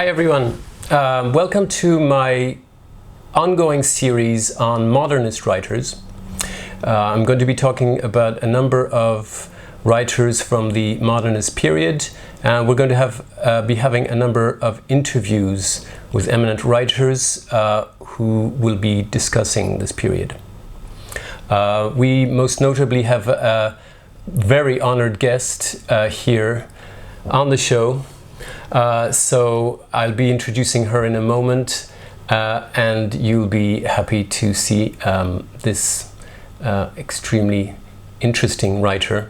Hi everyone, welcome to my ongoing series on modernist writers. I'm going to be talking about a number of writers from the modernist period, and we're going to be having a number of interviews with eminent writers who will be discussing this period. We most notably have a very honored guest here on the show. So I'll be introducing her in a moment, and you'll be happy to see this extremely interesting writer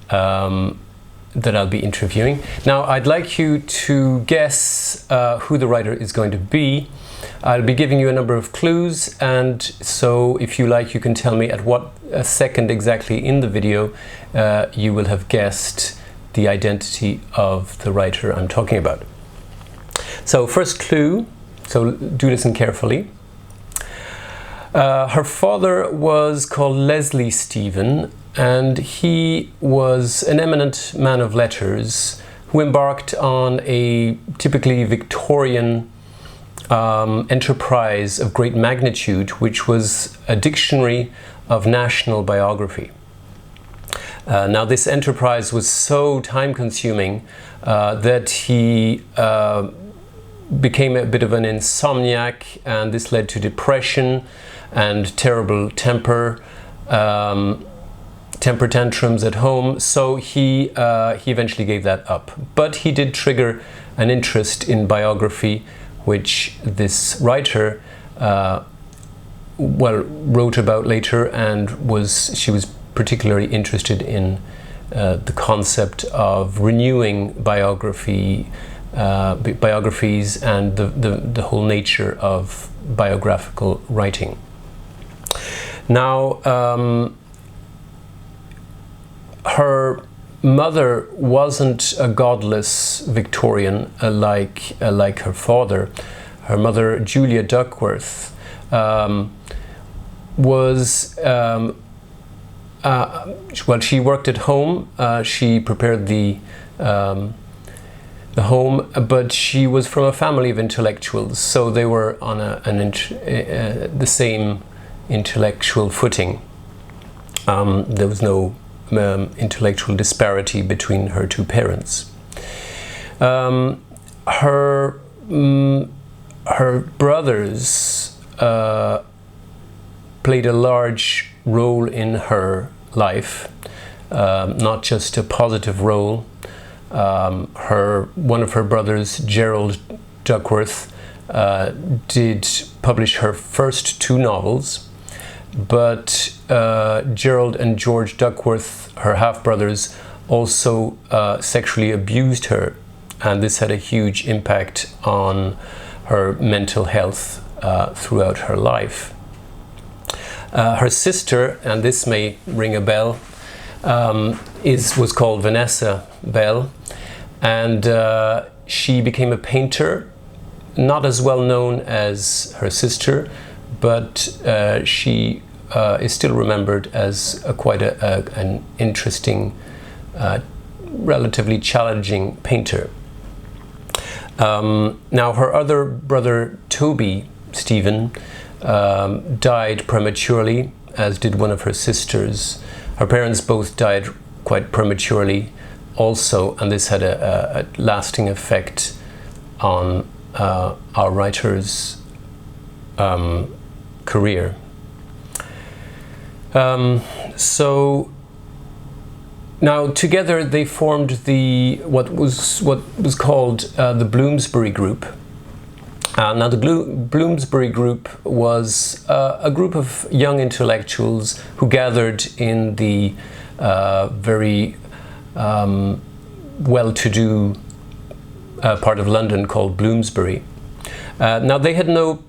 that I'll be interviewing. Now, I'd like you to guess who the writer is going to be. I'll be giving you a number of clues, and so if you like, you can tell me at what second exactly in the video you will have guessed the identity of the writer I'm talking about. So first clue, so do listen carefully. Her father was called Leslie Stephen, and he was an eminent man of letters who embarked on a typically Victorian enterprise of great magnitude, which was a dictionary of national biography. Now, this enterprise was so time-consuming that he became a bit of an insomniac, and this led to depression and terrible temper tantrums at home. So he eventually gave that up. But he did trigger an interest in biography, which this writer wrote about later, and she was particularly interested in the concept of renewing biographies and the whole nature of biographical writing. Now, her mother wasn't a godless Victorian like her father. Her mother, Julia Duckworth, was she worked at home. She prepared the home, but she was from a family of intellectuals, so they were on the same intellectual footing. There was no intellectual disparity between her two parents. Her brothers played a large role in her life, not just a positive role. One of her brothers, Gerald Duckworth, did publish her first two novels, but Gerald and George Duckworth, her half-brothers, also sexually abused her, and this had a huge impact on her mental health throughout her life. Her sister, and this may ring a bell, was called Vanessa Bell, and she became a painter, not as well known as her sister, but she is still remembered as quite an interesting, relatively challenging painter. Now, her other brother, Toby Stephen, died prematurely, as did one of her sisters. Her parents both died quite prematurely also, and this had a lasting effect on our writer's career. So now together they formed what was called the Bloomsbury Group. Now, the Bloomsbury Group was a group of young intellectuals who gathered in the very well-to-do part of London called Bloomsbury. Now, they had no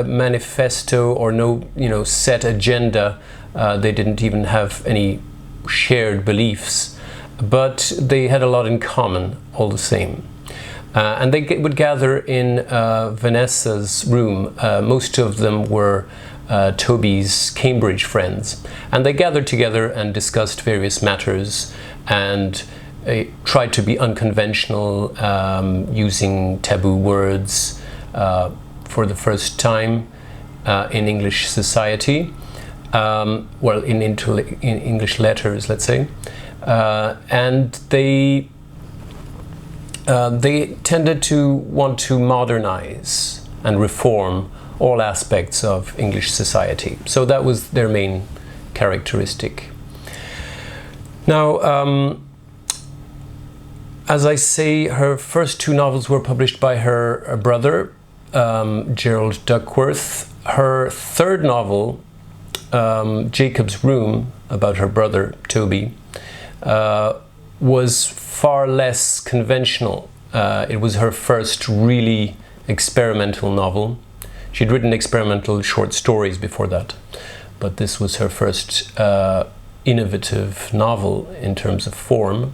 manifesto or no, set agenda. They didn't even have any shared beliefs, but they had a lot in common all the same. And they would gather in Vanessa's room. Most of them were Toby's Cambridge friends. And they gathered together and discussed various matters, and tried to be unconventional, using taboo words for the first time in English society, well, in English letters, let's say, and they tended to want to modernize and reform all aspects of English society. So that was their main characteristic. Now, as I say, her first two novels were published by her brother, Gerald Duckworth. Her third novel, Jacob's Room, about her brother Toby, was far less conventional. It was her first really experimental novel. She'd written experimental short stories before that, but this was her first innovative novel in terms of form.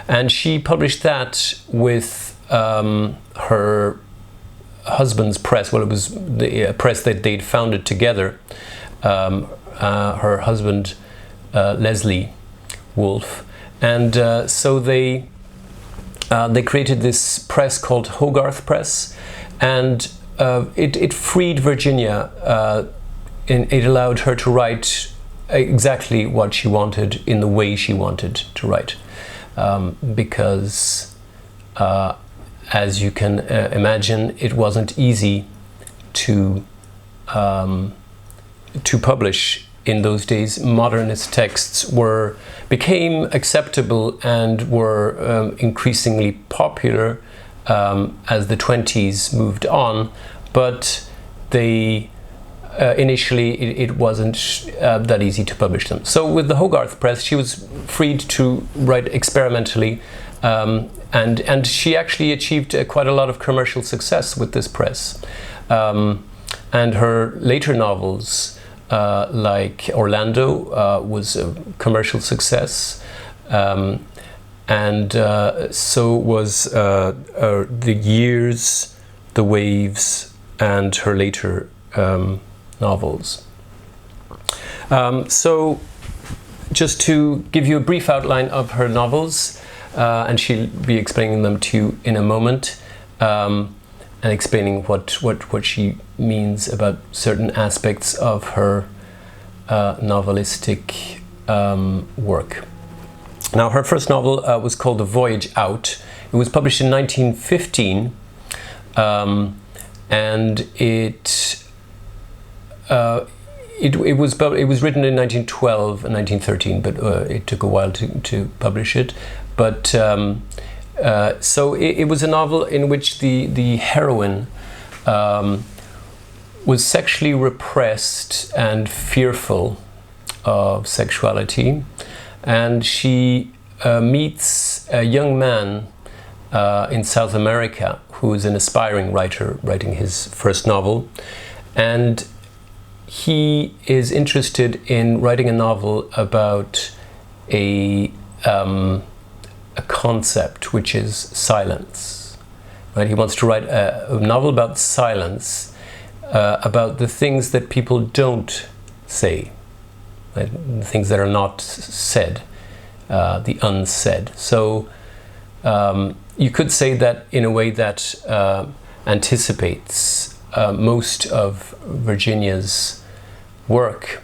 And she published that with her husband's press. Well, it was the press that they'd founded together. Her husband, Leslie Woolf. And so they created this press called Hogarth Press, and it freed Virginia. It allowed her to write exactly what she wanted in the way she wanted to write, because as you can imagine, it wasn't easy to publish in those days. Modernist texts became acceptable and were increasingly popular as the 20s moved on, but they initially it wasn't that easy to publish them. So with the Hogarth Press, she was freed to write experimentally, and she actually achieved quite a lot of commercial success with this press. And her later novels, like Orlando, was a commercial success, and so was The Years, The Waves, and her later novels. So just to give you a brief outline of her novels, and she'll be explaining them to you in a moment, and explaining what she means about certain aspects of her novelistic work. Now, her first novel was called The Voyage Out. It was published in 1915, and it was written in 1912 and 1913, but it took a while to publish it. But so it was a novel in which the heroine was sexually repressed and fearful of sexuality, and she meets a young man in South America who is an aspiring writer, writing his first novel, and he is interested in writing a novel about a concept, which is silence. Right? He wants to write a novel about silence, about the things that people don't say, right? The things that are not said, the unsaid. So you could say that in a way that anticipates most of Virginia's work,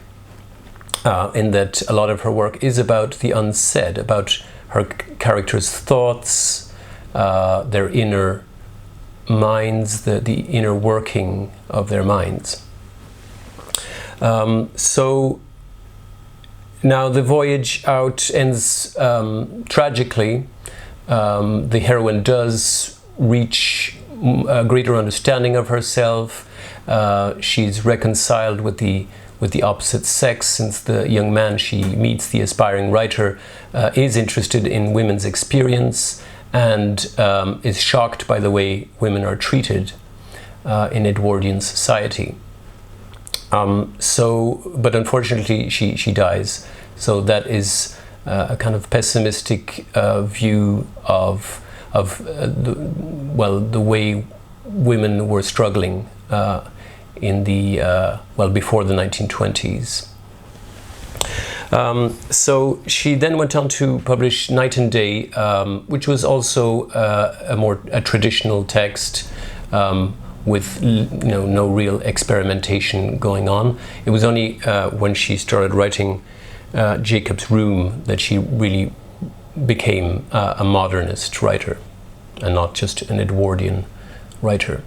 in that a lot of her work is about the unsaid, about her characters' thoughts, their inner minds, the inner working of their minds. So now The Voyage Out ends tragically. The heroine does reach a greater understanding of herself. She's reconciled with the opposite sex, since the young man she meets, the aspiring writer, is interested in women's experience and is shocked by the way women are treated in Edwardian society. But unfortunately she dies. So that is a kind of pessimistic view of the way women were struggling in the before the 1920s. So she then went on to publish Night and Day, which was also a traditional text with no real experimentation going on. It was only when she started writing Jacob's Room that she really became a modernist writer and not just an Edwardian writer.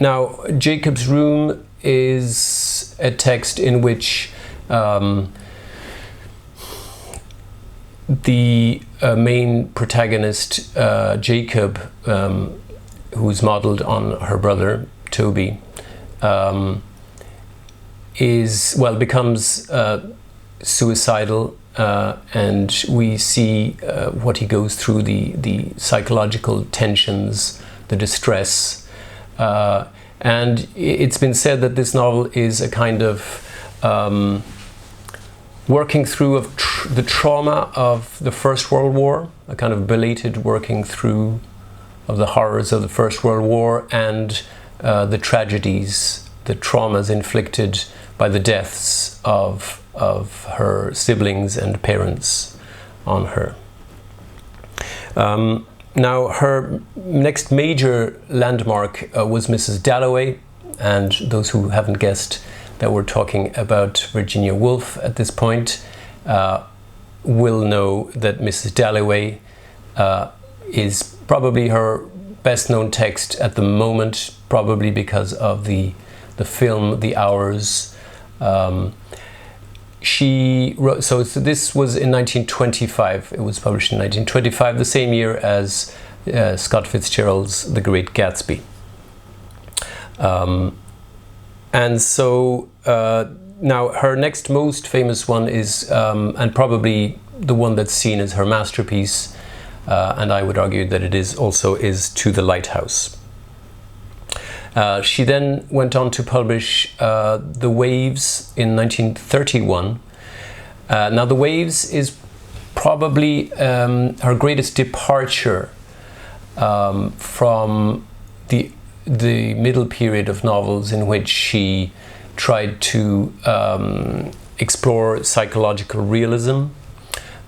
Now, Jacob's Room is a text in which the main protagonist, Jacob, who's modeled on her brother, Toby, becomes suicidal, and we see what he goes through, the psychological tensions, the distress. And it's been said that this novel is a kind of working through of the trauma of the First World War, a kind of belated working through of the horrors of the First World War and the tragedies, the traumas inflicted by the deaths of her siblings and parents on her. Now, her next major landmark was Mrs. Dalloway, and those who haven't guessed that we're talking about Virginia Woolf at this point will know that Mrs. Dalloway is probably her best known text at the moment, probably because of the film The Hours. She wrote, so this was in 1925. It was published in 1925, the same year as Scott Fitzgerald's The Great Gatsby. And so now her next most famous one is, and probably the one that's seen as her masterpiece, and I would argue that it is also, is To the Lighthouse. She then went on to publish The Waves in 1931. Now, The Waves is probably her greatest departure from the middle period of novels in which she tried to explore psychological realism.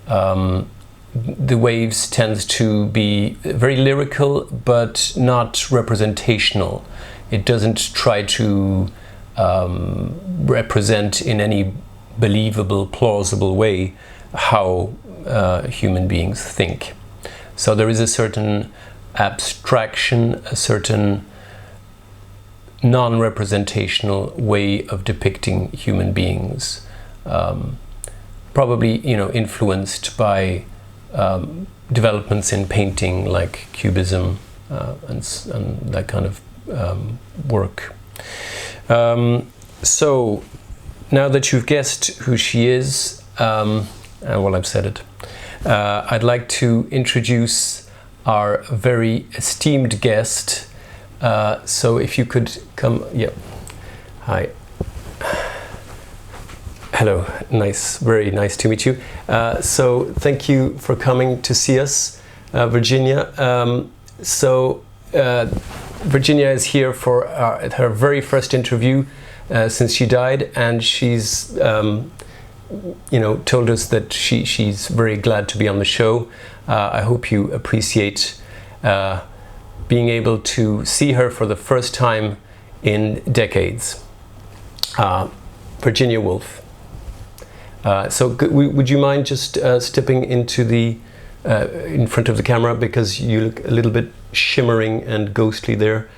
The Waves tends to be very lyrical but not representational. It doesn't try to represent in any believable, plausible way how human beings think. So there is a certain abstraction, a certain non-representational way of depicting human beings, probably influenced by developments in painting like Cubism and that kind of work. So now that you've guessed who she is, well, I've said it, I'd like to introduce our very esteemed guest. So if you could come, yeah, hi. Hello, nice, very nice to meet you. So thank you for coming to see us, Virginia. Virginia is here for her very first interview since she died, and she's told us that she's very glad to be on the show. I hope you appreciate being able to see her for the first time in decades. Virginia Woolf. Would you mind just stepping into the in front of the camera, because you look a little bit shimmering and ghostly there.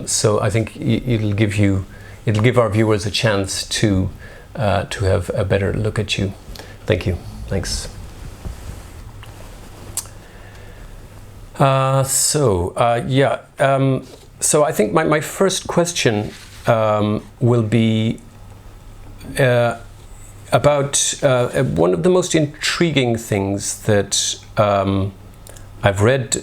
So I think it'll give our viewers a chance to have a better look at you. Thank you. Thanks. So I think my first question will be about one of the most intriguing things that I've read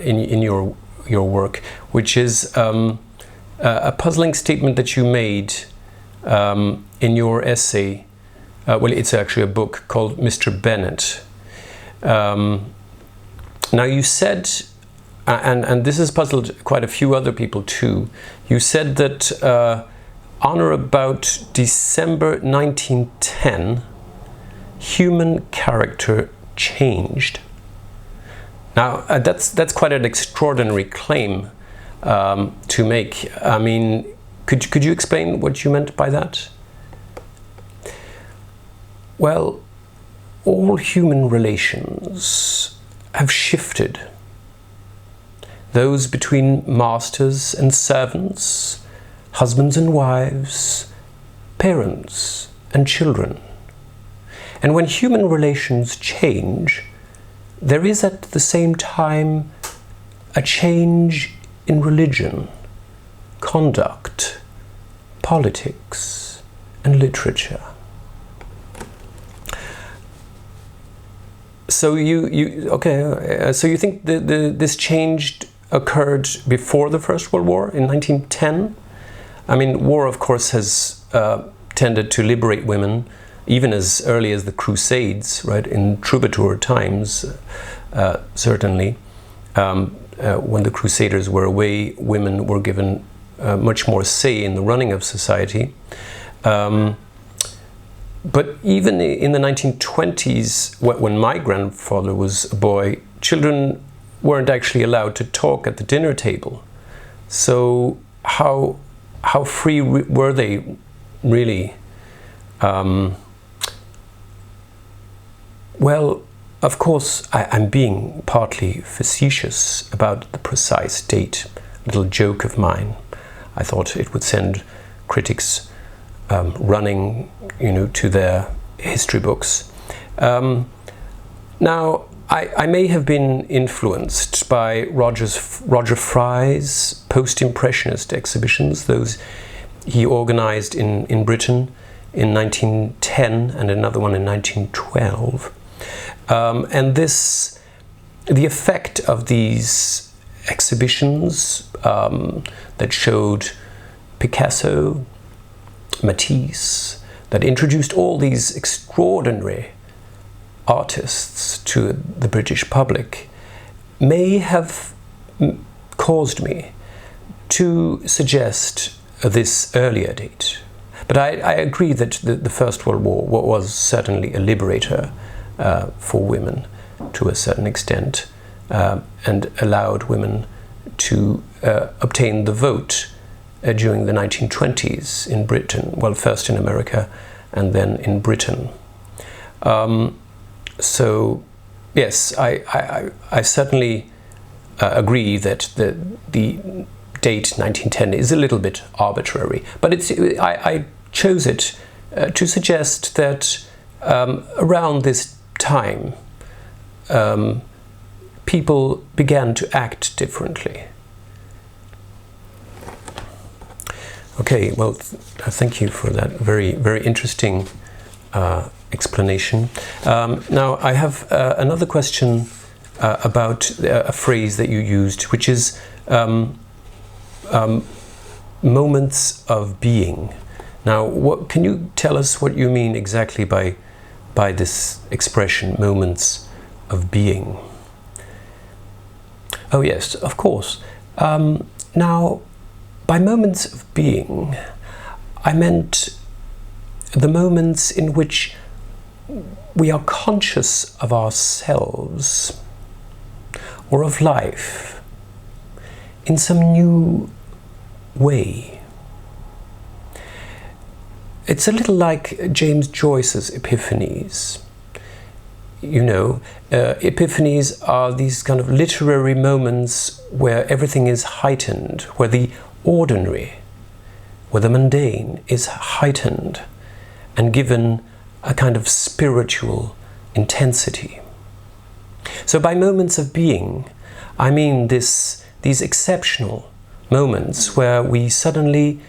in your work, which is a puzzling statement that you made in your essay. Well, it's actually a book called Mr. Bennett. Now you said, and this has puzzled quite a few other people too, you said that on or about December 1910, human character changed. Now, that's quite an extraordinary claim to make. I mean, could you explain what you meant by that? Well, all human relations have shifted. Those between masters and servants, husbands and wives, parents and children. And when human relations change, there is at the same time a change in religion, conduct, politics, and literature. So so you think this change occurred before the First World War in 1910? I mean, war, of course, has tended to liberate women, even as early as the Crusades, right? In troubadour times, certainly. When the Crusaders were away, women were given much more say in the running of society. But even in the 1920s, when my grandfather was a boy, children weren't actually allowed to talk at the dinner table. So how free were they really? Well, of course, I'm being partly facetious about the precise date. A little joke of mine. I thought it would send critics running, to their history books. Now, I may have been influenced by Roger Fry's post-impressionist exhibitions, those he organized in Britain in 1910 and another one in 1912. And the effect of these exhibitions that showed Picasso, Matisse, that introduced all these extraordinary artists to the British public, may have caused me to suggest this earlier date. But I agree that the First World War was certainly a liberator for women to a certain extent, and allowed women to obtain the vote during the 1920s in Britain. Well, first in America and then in Britain. So yes, I certainly agree that the date 1910 is a little bit arbitrary, but I chose it to suggest that around this time people began to act differently. Okay, well, thank you for that very, very interesting explanation. Now, I have another question about a phrase that you used, which is moments of being. Now, can you tell us what you mean exactly by this expression, moments of being? Oh yes, of course. Now, by moments of being, I meant the moments in which we are conscious of ourselves or of life in some new way. It's a little like James Joyce's epiphanies. Epiphanies are these kind of literary moments where everything is heightened, where the ordinary, where the mundane is heightened and given a kind of spiritual intensity. So by moments of being, I mean these exceptional moments where we suddenly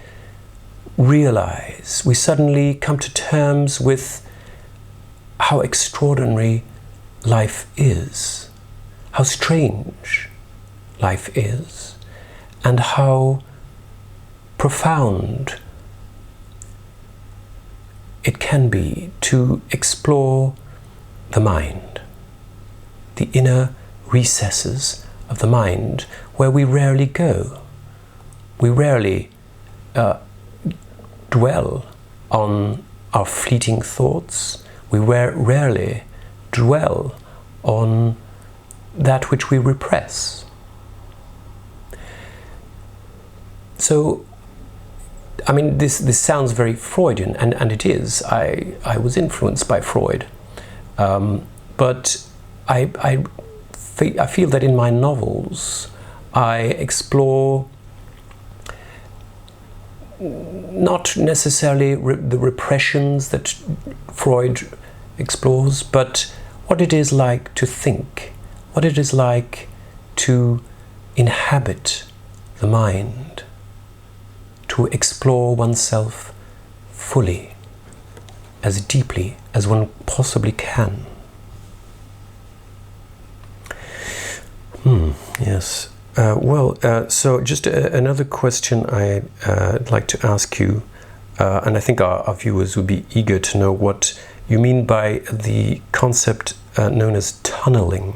realize, we suddenly come to terms with how extraordinary life is, how strange life is, and how profound it can be to explore the mind, the inner recesses of the mind dwell on our fleeting thoughts. We rarely dwell on that which we repress. So, I mean, this sounds very Freudian, and it is. I was influenced by Freud, but I feel that in my novels I explore not necessarily the repressions that Freud explores, but what it is like to think, what it is like to inhabit the mind, to explore oneself fully, as deeply as one possibly can. Yes. So just another question I'd like to ask you, and I think our viewers would be eager to know what you mean by the concept known as tunneling.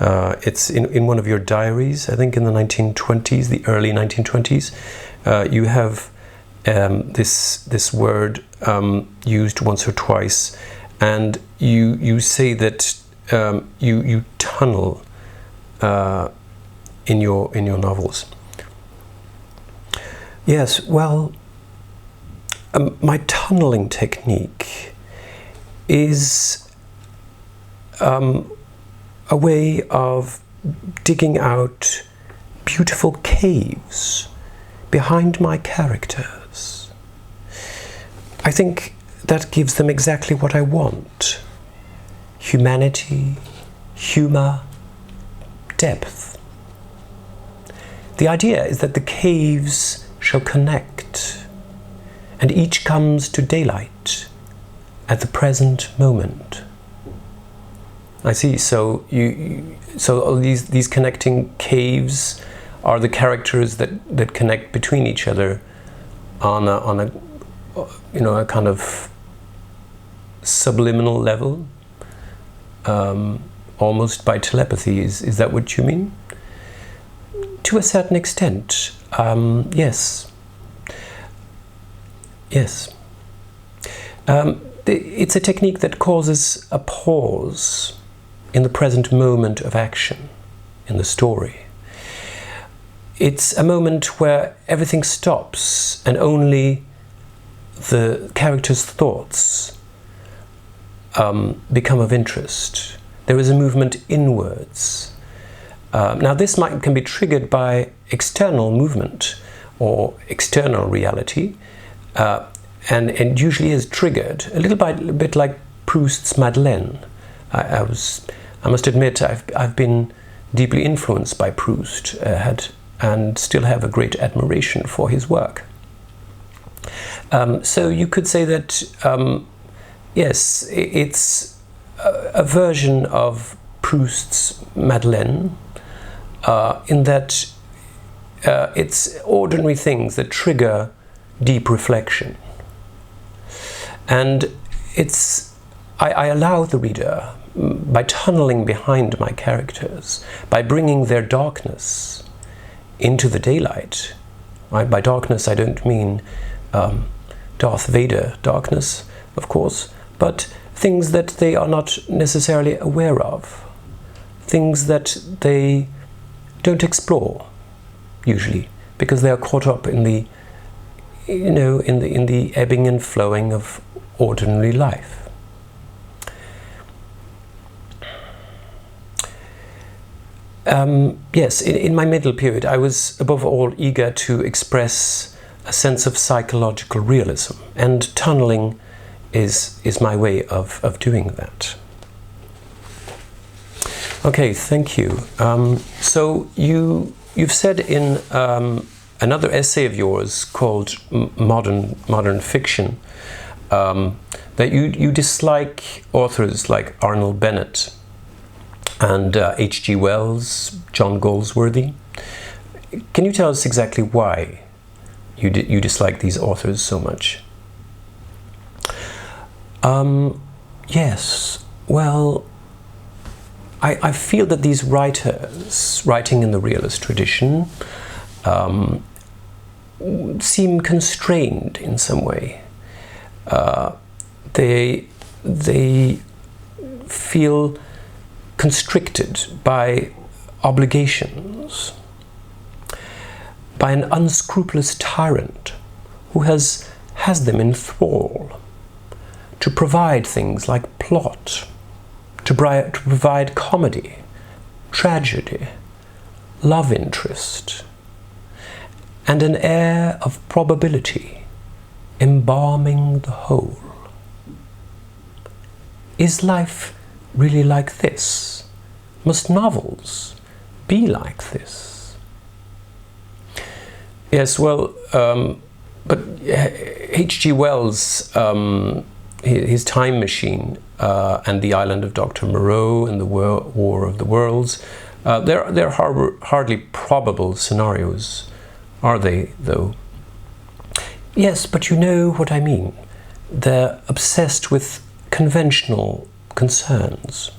It's in one of your diaries, I think in the 1920s, the early 1920s. You have this word used once or twice, and you say that you tunnel in your novels. Yes, well, my tunneling technique is a way of digging out beautiful caves behind my characters. I think that gives them exactly what I want: humanity, humor, depth. The idea is that the caves shall connect, and each comes to daylight at the present moment. I see. So so all these connecting caves are the characters that connect between each other on a a kind of subliminal level, almost by telepathy. Is that what you mean? To a certain extent, yes. Yes. It's a technique that causes a pause in the present moment of action in the story. It's a moment where everything stops and only the character's thoughts become of interest. There is a movement inwards. Now this can be triggered by external movement or external reality, and usually is triggered a little bit like Proust's Madeleine. I must admit I've been deeply influenced by Proust, and still have a great admiration for his work. So you could say that yes, it's a version of Proust's Madeleine, in that it's ordinary things that trigger deep reflection. And I allow the reader, by tunneling behind my characters, by bringing their darkness into the daylight. By darkness I don't mean Darth Vader darkness, of course, but things that they are not necessarily aware of, things that they don't explore usually, because they are caught up in the in the ebbing and flowing of ordinary life. Yes, in my middle period I was above all eager to express a sense of psychological realism, and tunneling is my way of doing that. Okay, thank you. So you've said in another essay of yours called Modern Fiction that you dislike authors like Arnold Bennett and H.G. Wells, John Galsworthy. Can you tell us exactly why you dislike these authors so much? Yes, well, I feel that these writers, writing in the realist tradition, seem constrained in some way. They feel constricted by obligations, by an unscrupulous tyrant who has them in thrall, to provide things like plot, to provide comedy, tragedy, love interest, and an air of probability embalming the whole. Is life really like this? Must novels be like this? Yes, well, but H.G. Wells, his Time Machine and The Island of Dr. Moreau and The War of the Worlds, they're hardly probable scenarios, are they, though? Yes, but you know what I mean. They're obsessed with conventional concerns.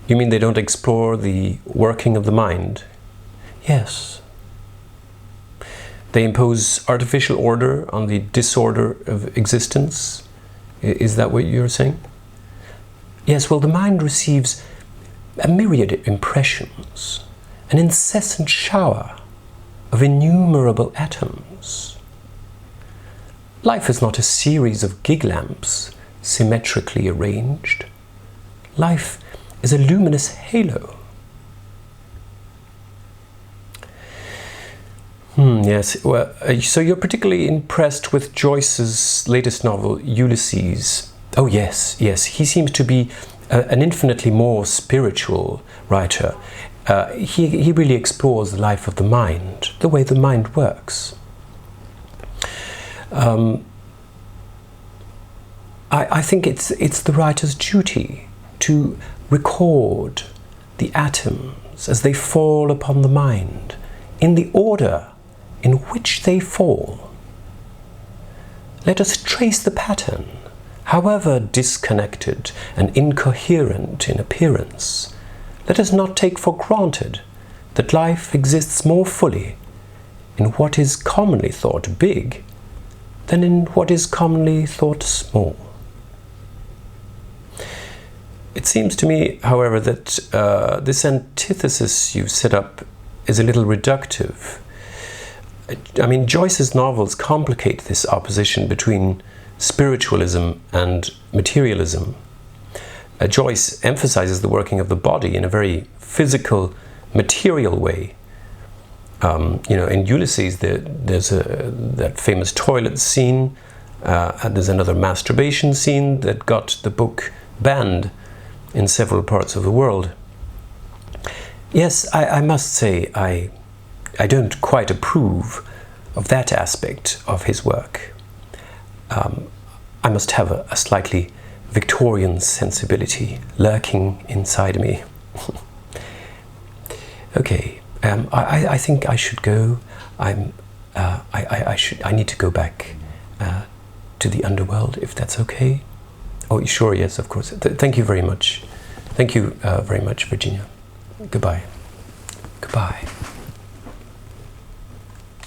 You mean they don't explore the working of the mind? Yes. They impose artificial order on the disorder of existence? Is that what you're saying? Yes, well, the mind receives a myriad impressions, an incessant shower of innumerable atoms. Life is not a series of gig lamps symmetrically arranged. Life is a luminous halo. Yes, well, so you're particularly impressed with Joyce's latest novel, Ulysses. Oh yes, yes, he seems to be an infinitely more spiritual writer. He really explores the life of the mind, the way the mind works. I think it's the writer's duty to record the atoms as they fall upon the mind in the order in which they fall. Let us trace the pattern, however disconnected and incoherent in appearance. Let us not take for granted that life exists more fully in what is commonly thought big than in what is commonly thought small. It seems to me, however, that this antithesis you set up is a little reductive. I mean, Joyce's novels complicate this opposition between spiritualism and materialism. Joyce emphasizes the working of the body in a very physical, material way. You know, in Ulysses, there's that famous toilet scene, and there's another masturbation scene that got the book banned in several parts of the world. Yes, I must say, I don't quite approve of that aspect of his work. I must have a slightly Victorian sensibility lurking inside me. Okay, I think I should go. I need to go back to the underworld, if that's okay. Oh, sure, yes, of course. Thank you very much. Thank you very much, Virginia. Goodbye. Goodbye.